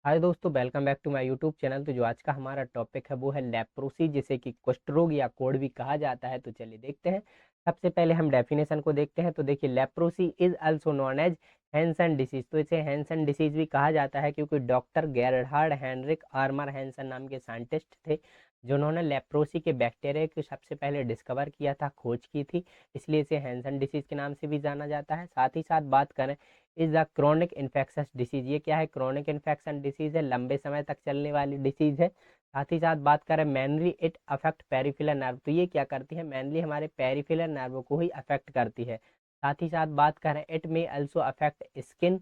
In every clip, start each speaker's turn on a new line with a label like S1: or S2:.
S1: हाय दोस्तों, welcome back to my YouTube channel. तो जो आज का हमारा टॉपिक है वो है लेप्रोसी, जिसे कि कुष्ठ रोग या कोढ़ भी कहा जाता है। तो चलिए देखते हैं। सबसे पहले हम डेफिनेशन को देखते हैं। तो देखिए, leprosy is also known as Hansen disease. तो इसे हैंसन डिसीज भी कहा जाता है क्योंकि doctor Gerhard Henrik Armauer Hansen नाम के साइंटिस्ट थे जिन्होंने लेप्रोसी के बैक्टीरिया को सबसे पहले डिस्कवर किया था, खोज की थी। इसलिए इसे हैंसन डिसीज के नाम से भी जाना जाता है। साथ ही साथ बात करें is the chronic infectious disease. ये क्या है? क्रोनिक इन्फेक्शन डिसीज है, लंबे समय तक चलने वाली डिसीज है। साथ ही साथ बात करें mainly it affect peripheral nerve. तो ये क्या करती है? मेनली हमारे पेरिफेरल नर्व को ही अफेक्ट करती है। साथ ही साथ बात करें it may also affect skin,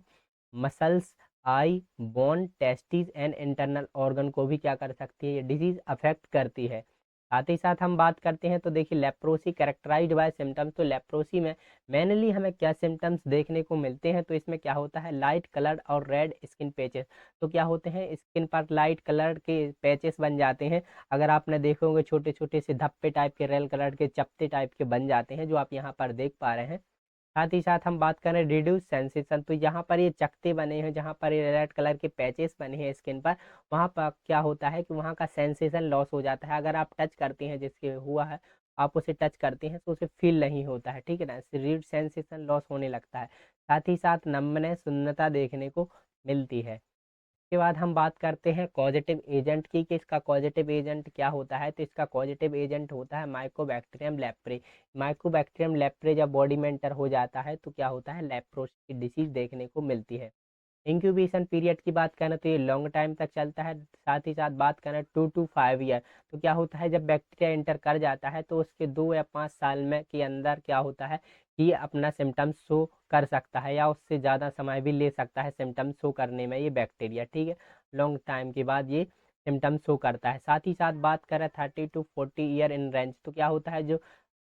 S1: muscles, I, bone, testis and internal organ को भी क्या कर सकती है? ये डिजीज अफेक्ट करती है। साथ ही साथ हम बात करते हैं तो देखिए, लेप्रोसी कैरेक्टराइज्ड बाय सिम्टम्स। तो लेप्रोसी में मेनली हमें क्या सिम्टम्स देखने को मिलते हैं? तो इसमें क्या होता है? लाइट कलर और रेड स्किन पैचेस। तो क्या होते हैं? स्किन पर लाइट कलर के पैचेस बन जाते हैं। अगर आपने देखे होंगे, छोटे छोटे से धब्बे टाइप के, रेड कलर के चपटे टाइप के बन जाते हैं, जो आप यहाँ पर देख पा रहे हैं। साथ ही साथ हम बात करें रिड्यूस सेंसेशन। तो यहाँ पर ये चकते बने हैं, जहाँ पर ये रेड कलर के पैचेस बने हैं स्किन पर, वहाँ पर क्या होता है कि वहाँ का सेंसेशन लॉस हो जाता है। अगर आप टच करते हैं, जिसके हुआ है, आप उसे टच करते हैं तो उसे फील नहीं होता है, ठीक है ना। रीड सेंसेशन लॉस होने लगता है। साथ ही साथ नम्बनेस, शून्यता देखने को मिलती है। के बाद हम बात करते हैं कॉजेटिव एजेंट की, कि इसका कॉजेटिव एजेंट क्या होता है। तो इसका कॉजेटिव एजेंट होता है माइकोबैक्टीरियम लेप्रे। माइकोबैक्टीरियम लेप्रे जब बॉडी में एंटर हो जाता है तो क्या होता है? लेप्रोसी की डिसीज देखने को मिलती है। इंक्यूबेशन पीरियड की बात करें तो ये लॉन्ग टाइम तक चलता है। साथ ही साथ बात करें 2 to 5 ईयर। तो क्या होता है? जब बैक्टीरिया इंटर कर जाता है तो उसके 2 या 5 साल में के अंदर क्या होता है कि ये अपना सिम्टम्स शो कर सकता है, या उससे ज़्यादा समय भी ले सकता है सिम्टम्स शो करने में ये बैक्टीरिया, ठीक है। लॉन्ग टाइम के बाद ये सिम्टम्स शो करता है। साथ ही साथ बात करें 30 to 40 ईयर इन रेंज। तो क्या होता है? जो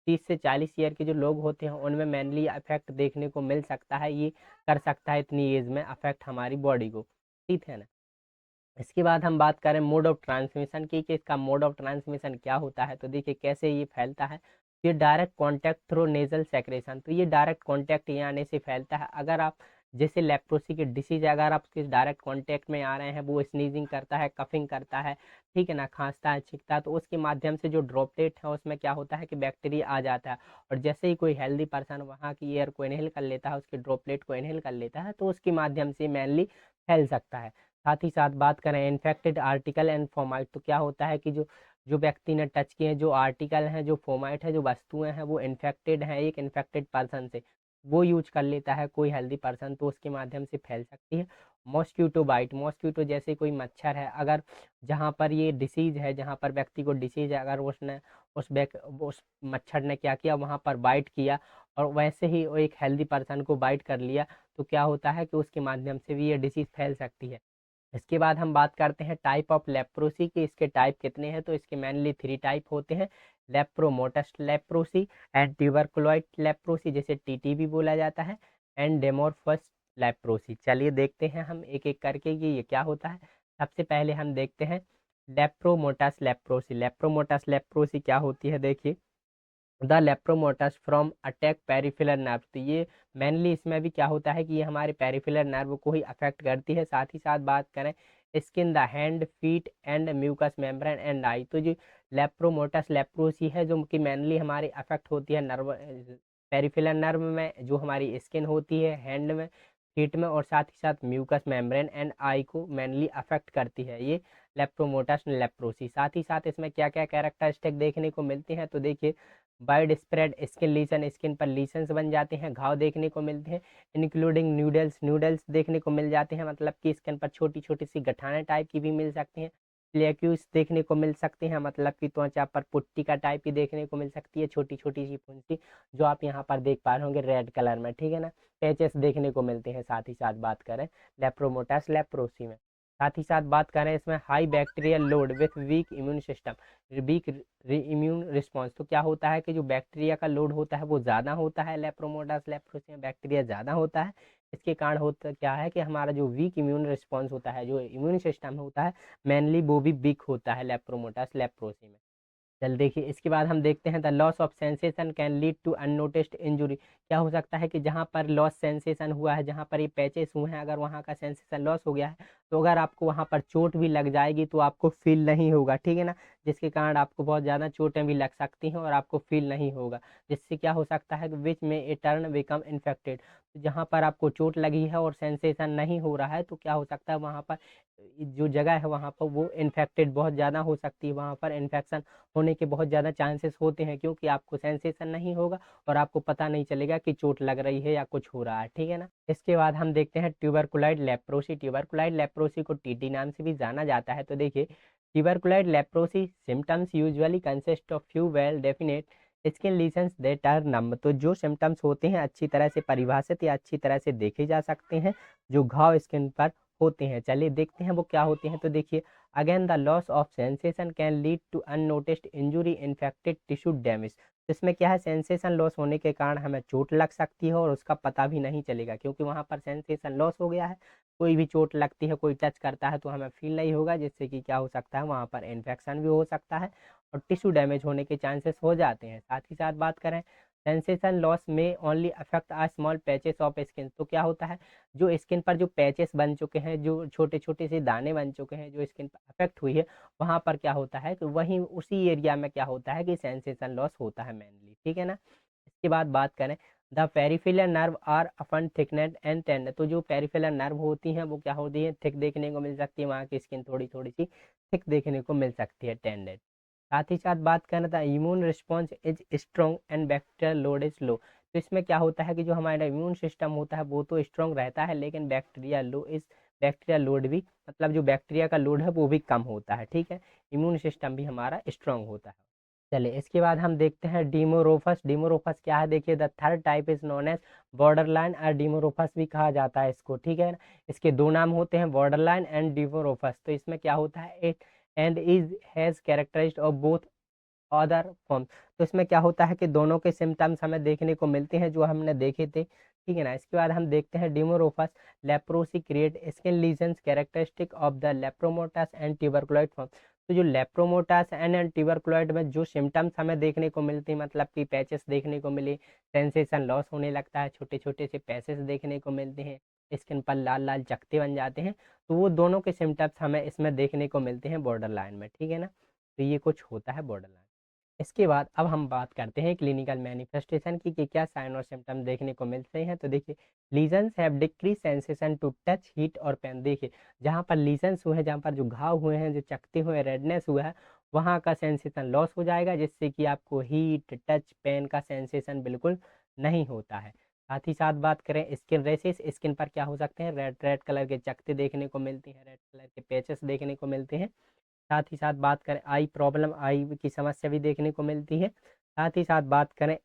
S1: 30 से 40 ईयर के जो लोग होते हैं उनमें मेनली अफेक्ट देखने को मिल सकता है। ये कर सकता है इतनी एज में अफेक्ट हमारी बॉडी को, ठीक है ना। इसके बाद हम बात करें मोड ऑफ ट्रांसमिशन की, कि इसका मोड ऑफ ट्रांसमिशन क्या होता है। तो देखिए कैसे ये फैलता है। ये direct contact through nasal secretion. तो ये डायरेक्ट कांटेक्ट ये आने से फैलता है। अगर आप, जैसे लेप्रोसी की डिसीज है, अगर आप उसके डायरेक्ट कांटेक्ट में आ रहे हैं, वो स्नीजिंग करता है, कफिंग करता है, ठीक है ना, खांसता है, छींकता है, तो उसके माध्यम से जो ड्रॉपलेट है उसमें क्या होता है कि बैक्टीरिया आ जाता है। और जैसे ही कोई हेल्दी पर्सन वहाँ की एयर को इनहेल कर लेता है, उसके ड्रॉपलेट को इनहेल कर लेता है, तो उसके माध्यम से मेनली फैल सकता है। साथ ही साथ बात करें इन्फेक्टेड आर्टिकल एंड फोमाइट। तो क्या होता है कि जो जो व्यक्ति ने टच किए हैं, जो आर्टिकल हैं, जो फोमाइट है, जो वस्तुएं हैं, वो इन्फेक्टेड हैं एक इन्फेक्टेड पर्सन से, वो यूज कर लेता है कोई हेल्दी पर्सन, तो उसके माध्यम से फैल सकती है। Mosquito bite. मॉस्क्यूटो जैसे कोई मच्छर है, अगर जहाँ पर ये डिसीज है, जहाँ पर व्यक्ति को डिसीज है, अगर उसने उस मच्छर ने क्या किया, वहाँ पर बाइट किया, और वैसे ही वो एक हेल्दी पर्सन को बाइट कर लिया, तो क्या होता है कि उसके माध्यम से भी ये डिसीज फैल सकती है। इसके बाद हम बात करते हैं टाइप ऑफ लेप्रोसी की, इसके टाइप कितने हैं। तो इसके मेनली 3 टाइप होते हैं। लेप्रोमोटस लेप्रोसी एंड ट्यूबरकुलोइड लेप्रोसी, जैसे टीटी भी बोला जाता है, एंड डेमोर्फस लेप्रोसी। चलिए देखते हैं हम एक एक करके कि ये क्या होता है। सबसे पहले हम देखते हैं लेप्रोमोटस लेप्रोसी। लेप्रोमोटस लेप्रोसी क्या होती है? देखिए, the lepromatous from attack peripheral nerve. तो ये मेनली इसमें भी क्या होता है कि ये हमारे पेरिफेरल नर्व को ही अफेक्ट करती है। साथ ही साथ बात करें skin, the hand, feet and mucous membrane and eye. तो जो लेप्रोमोटस लेप्रोसी है, जो कि मेनली हमारी अफेक्ट होती है नर्व, पेरिफेरल नर्व में, जो हमारी स्किन होती है, हैंड में, फीट में, और साथ ही साथ म्यूकस मेम्ब्रेन एंड आई को मेनली अफेक्ट करती है ये लेप्रोमोटस लेप्रोसी। साथ ही साथ इसमें क्या क्या कैरेक्टरिस्टिक देखने को मिलते हैं। तो देखिए, wide spread skin Leeson, skin पर लीसन्स बन जाते हैं, घाव देखने को मिलते हैं। इंक्लूडिंग न्यूडल्स, न्यूडल्स देखने को मिल जाते हैं, मतलब कि स्किन पर छोटी छोटी सी गठाने टाइप की भी मिल सकती हैं। प्लेक्यूस देखने को मिल सकते हैं, मतलब कि त्वचा पर पुट्टी का टाइप की देखने को मिल सकती है, छोटी छोटी सी पुंटी, जो आप यहाँ पर देख पा रहे होंगे रेड कलर में, ठीक है ना। पैचेस देखने को मिलते हैं। साथ ही साथ बात करें लेप्रोमोटस लेप्रोसी में, साथ ही साथ बात करें इसमें high bacterial load with week immune system, week immune response. तो क्या होता है कि जो बैक्टीरिया का लोड होता है वो ज़्यादा होता है, लेप्रोमोटस लेप्रोसी में बैक्टीरिया ज़्यादा होता है। इसके कारण होता क्या है कि हमारा जो वीक इम्यून रिस्पॉन्स होता है, जो इम्यून सिस्टम होता है, मेनली वो भी वीक होता है लेप्रोमोटस लेप्रोसी में। चल देखिए, इसके बाद हम देखते हैं the loss of sensation can lead to unnoticed injury. क्या हो सकता है कि जहाँ पर लॉस सेंसेशन हुआ है, जहाँ पर ये पैचेस हुए हैं, अगर वहाँ का सेंसेशन लॉस हो गया है, तो अगर आपको वहाँ पर चोट भी लग जाएगी तो आपको फील नहीं होगा, ठीक है ना। जिसके कारण आपको बहुत ज़्यादा चोटें भी लग सकती हैं और आपको फील नहीं होगा, जिससे क्या हो सकता है कि विच में ए टर्न बिकम इन्फेक्टेड। जहाँ पर आपको चोट लगी है और सेंसेशन नहीं हो रहा है, तो क्या हो सकता है वहाँ पर जो जगह है वहाँ पर वो इन्फेक्टेड बहुत ज़्यादा हो सकती है, वहाँ पर इन्फेक्शन होने के बहुत ज़्यादा चांसेस होते हैं, क्योंकि आपको सेंसेशन नहीं होगा और आपको पता नहीं चलेगा कि चोट लग रही है या कुछ हो रहा है, ठीक है ना। इसके बाद हम देखते हैं ट्यूबरकुलाइड लेप्रोसी। ट्यूबरकुलाइड लेप्रोसी को टीटी नाम से भी जाना जाता है। तो देखिए, tuberculoid leprosy symptoms usually consist of few well definite skin lesions that are numb. तो जो सिम्टम्स होते हैं अच्छी तरह से परिभाषित या अच्छी तरह से देखे जा सकते हैं, जो घाव स्किन पर होते हैं। चलिए देखते हैं वो क्या होते हैं। तो देखिए, again the loss of sensation can lead to unnoticed injury infected tissue damage. इसमें क्या है, सेंसेशन लॉस होने के कारण हमें चोट लग सकती है और उसका पता भी नहीं चलेगा, क्योंकि वहाँ पर सेंसेशन लॉस हो गया है। कोई भी चोट लगती है, कोई टच करता है तो हमें फील नहीं होगा, जिससे कि क्या हो सकता है वहाँ पर इन्फेक्शन भी हो सकता है और टिश्यू डैमेज होने के चांसेस हो जाते हैं। साथ ही साथ बात करें, सेंसेशन लॉस में only affect a small patches of skin. तो क्या होता है, जो स्किन पर जो पैचेस बन चुके हैं, जो छोटे छोटे से दाने बन चुके हैं, जो स्किन पर अफेक्ट हुई है, वहाँ पर क्या होता है कि वहीं उसी एरिया में क्या होता है कि सेंसेशन लॉस होता है मेनली, ठीक है ना। इसके बाद बात करें, the peripheral nerve are often thickened and tender. तो जो पेरिफेरल नर्व होती हैं वो क्या होती है, थिक देखने को मिल सकती है, वहाँ की स्किन थोड़ी थोड़ी सी थिक देखने को मिल सकती है, टेंडेड। साथ ही साथ बात करें तो immune response is strong and bacterial load is low. तो इसमें क्या होता है कि जो हमारा इम्यून सिस्टम होता है वो तो स्ट्रॉन्ग रहता है, लेकिन bacteria low is bacteria load भी, मतलब जो बैक्टीरिया का लोड है वो भी कम होता है, ठीक है। इम्यून सिस्टम भी हमारा स्ट्रॉन्ग होता है। चलिए इसके बाद हम देखते हैं डीमोरोफस। डीमोरोफस क्या है, देखिए the third type is known as borderline और डीमोरोफस भी कहा जाता है इसको, ठीक है ना। इसके दो नाम होते हैं, बॉर्डरलाइन एंड डीमोरोफस। तो इसमें क्या होता है, it and is has characteristic of both other form. तो इसमें क्या होता है कि दोनों के सिम्टम्स हमें देखने को मिलते हैं जो हमने देखे थे, ठीक है ना। इसके बाद हम देखते हैं dimorphous leprosy create skin lesions characteristic of the lepromatous and tuberculoid form. तो जो लेप्रोमोटस एंड ट्यूबरकुलोइड में जो सिम्टम्स हमें देखने को मिलते हैं, मतलब कि पैचेस देखने को मिले, सेंसेशन लॉस होने लगता है, छोटे छोटे से पैचेस देखने को मिलते हैं, स्किन पर लाल लाल चकते बन जाते हैं, तो वो दोनों के सिम्टम्स हमें इसमें देखने को मिलते हैं बॉर्डर लाइन में, ठीक है ना। तो ये कुछ होता है बॉर्डर लाइन। इसके बाद अब हम बात करते हैं क्लिनिकल मैनिफेस्टेशन की कि क्या साइन और सिम्टम देखने को मिलते हैं। तो देखिए, lesions have decrease sensation to touch heat और पेन। देखिए, जहाँ पर लीजन्स हुए हैं, जहाँ पर जो घाव हुए हैं, जो चकते हुए रेडनेस हुआ है, वहाँ का सेंसेशन लॉस हो जाएगा, जिससे कि आपको हीट टच पेन का सेंसेशन बिल्कुल नहीं होता है। साथ ही साथ बात करें स्किन रेसेस, स्किन पर क्या हो सकते हैं, रेड रेड कलर के चकते देखने को मिलते हैं, रेड कलर के पैचेस देखने को मिलते हैं। साथ ही साथ बात करें आई प्रॉब्लम, आई की समस्या भी देखने को मिलती है। साथ ही साथ बात करें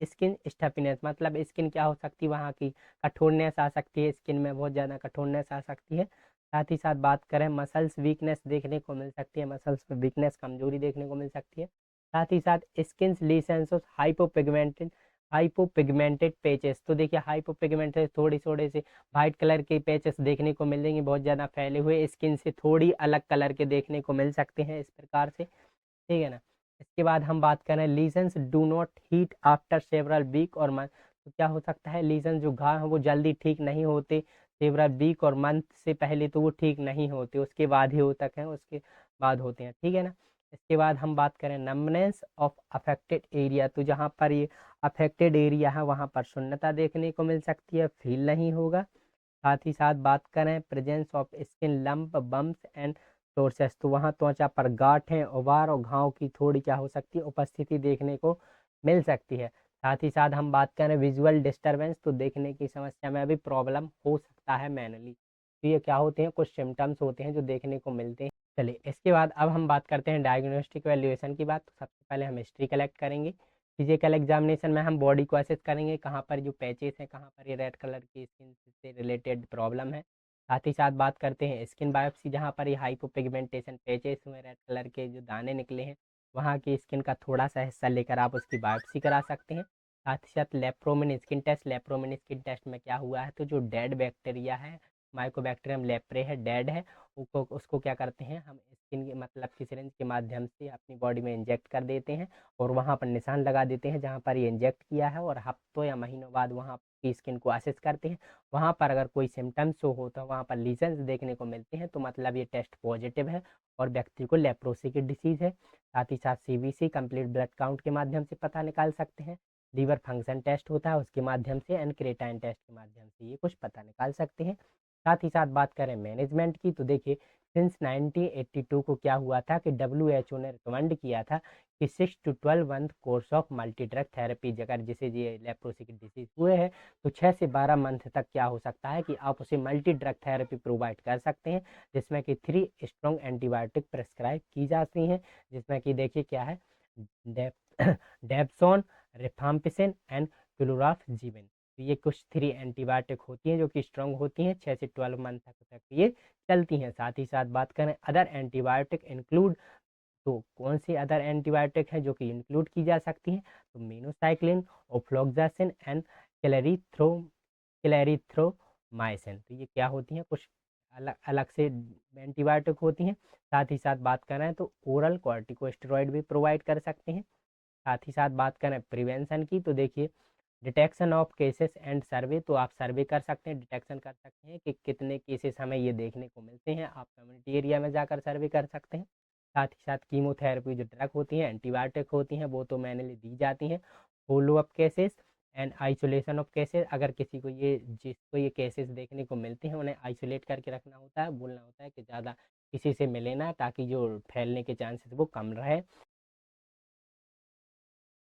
S1: स्किन स्टफिनेस, मतलब स्किन क्या हो सकती है, वहाँ की कठोरनेस आ सकती है, स्किन में बहुत ज़्यादा कठोरनेस आ सकती है। साथ ही साथ बात करें मसल्स वीकनेस देखने को मिल सकती है, मसल्स में वीकनेस कमजोरी देखने को मिल सकती है। साथ ही साथ स्किन लीसेंस हाइपोपिगमेंटेड हाइपोपिगमेंटेड पेचेस। तो देखिए, हाइपोपिगमेंटेड थोड़ी थोड़े से वाइट कलर के पेचेस देखने को मिलेंगे, बहुत ज़्यादा फैले हुए, स्किन से थोड़ी अलग कलर के देखने को मिल सकते हैं इस प्रकार से, ठीक है ना। इसके बाद हम बात करें lesions do not heat after several week और मंथ। तो क्या हो सकता है, लीजन जो घाव है वो जल्दी ठीक नहीं होते, सेवरल वीक और मंथ से पहले तो वो ठीक नहीं होते, उसके बाद ही हो तक हैं, उसके बाद होते हैं, ठीक है ना। इसके बाद हम बात करें नम्बनेस ऑफ अफेक्टेड एरिया। तो जहाँ पर ये अफेक्टेड एरिया है वहाँ पर शून्यता देखने को मिल सकती है, फील नहीं होगा। साथ ही साथ बात करें presence of skin lump bumps and sources. तो वहाँ त्वचा पर गांठें, उभार और घाव की थोड़ी क्या हो सकती है, उपस्थिति देखने को मिल सकती है। साथ ही साथ हम बात करें विजुअल डिस्टरबेंस, तो देखने की समस्या में भी प्रॉब्लम हो सकता है मैनली। तो ये क्या होते हैं, कुछ सिम्टम्स होते हैं जो देखने को मिलते हैं। चलिए इसके बाद अब हम बात करते हैं डायग्नोस्टिक वैल्यूएशन की बात। तो सबसे पहले हम हिस्ट्री कलेक्ट करेंगे। फिजिकल एग्जामिनेशन में हम बॉडी को असेस करेंगे, कहाँ पर जो पैचेस हैं, कहाँ पर ये रेड कलर की स्किन से रिलेटेड प्रॉब्लम है। साथ ही साथ बात करते हैं स्किन बायोप्सी, जहाँ पर ये हाइपोपिगमेंटेशन पैचेस हुए, रेड कलर के जो दाने निकले हैं, वहाँ की स्किन का थोड़ा सा हिस्सा लेकर आप उसकी बायोप्सी करा सकते हैं। साथ ही साथ lepromin skin test, lepromin skin test में क्या हुआ है, तो जो डेड बैक्टीरिया है माइकोबैक्टीरियम लेप्रे है, डेड है, उसको उसको क्या करते हैं हम स्किन के मतलब की सिरिंज के माध्यम से अपनी बॉडी में इंजेक्ट कर देते हैं और वहाँ पर निशान लगा देते हैं जहाँ पर ये इंजेक्ट किया है, और हफ्तों या महीनों बाद वहाँ की स्किन को असेस करते हैं। वहाँ पर अगर कोई सिम्टम्स शो होता है, वहाँ पर लीजन्स देखने को मिलते हैं, तो मतलब ये टेस्ट पॉजिटिव है और व्यक्ति को लेप्रोसी की डिसीज़ है। साथ ही साथ सीबीसी कंप्लीट ब्लड काउंट के माध्यम से पता निकाल सकते हैं, लीवर फंक्शन टेस्ट होता है उसके माध्यम से, एंड क्रेटाइन टेस्ट के माध्यम से ये कुछ पता निकाल सकते हैं। साथ ही साथ बात करें मैनेजमेंट की, तो देखिए सिंस 1982 को क्या हुआ था कि WHO ने रिकमेंड किया था कि 6 to 12 month course of multi drug therapy, अगर जिसे ये लेप्रोसी की डिसीज हुए हैं तो 6 से 12 मंथ तक क्या हो सकता है कि आप उसे मल्टी ड्रग थेरेपी प्रोवाइड कर सकते हैं, जिसमें कि 3 स्ट्रॉन्ग एंटीबायोटिक प्रेस्क्राइब की जाती हैं, जिसमें कि देखिए क्या है, डेप्सोन, रिफाम्पिसिन एंड क्लोराफजीबिन। तो ये कुछ 3 एंटीबायोटिक होती हैं जो कि स्ट्रॉन्ग होती हैं, 6 से 12 मंथ तक ये चलती हैं। साथ ही साथ बात करें अदर एंटीबायोटिक इंक्लूड, तो कौन सी अदर एंटीबायोटिक है जो कि इंक्लूड की जा सकती हैं, तो मीनोसाइक्लिन, ओफ्लॉक्सासिन एंड क्लेरिथ्रो क्लेरिथ्रोमाइसिन। तो ये क्या होती हैं, कुछ अलग अलग से एंटीबायोटिक होती हैं। साथ ही साथ बात करें तो ओरल कॉर्टिकोस्टेरॉइड भी प्रोवाइड कर सकते हैं। साथ ही साथ बात करें प्रिवेंशन की, तो देखिए डिटेक्शन ऑफ केसेस एंड सर्वे, तो आप सर्वे कर सकते हैं, डिटेक्शन कर सकते हैं कि कितने केसेस हमें ये देखने को मिलते हैं, आप कम्युनिटी एरिया में जाकर सर्वे कर सकते हैं। साथ ही साथ कीमोथेरेपी जो ड्रग होती हैं, एंटीबायोटिक होती हैं, वो तो मैनुअली दी जाती हैं। Follow up cases and isolation of cases, अगर किसी को ये जिसको ये केसेस देखने को मिलते हैं उन्हें आइसोलेट करके रखना होता है, बोलना होता है कि ज़्यादा किसी से मिले ना, ताकि जो फैलने के चांसेस वो कम रहे।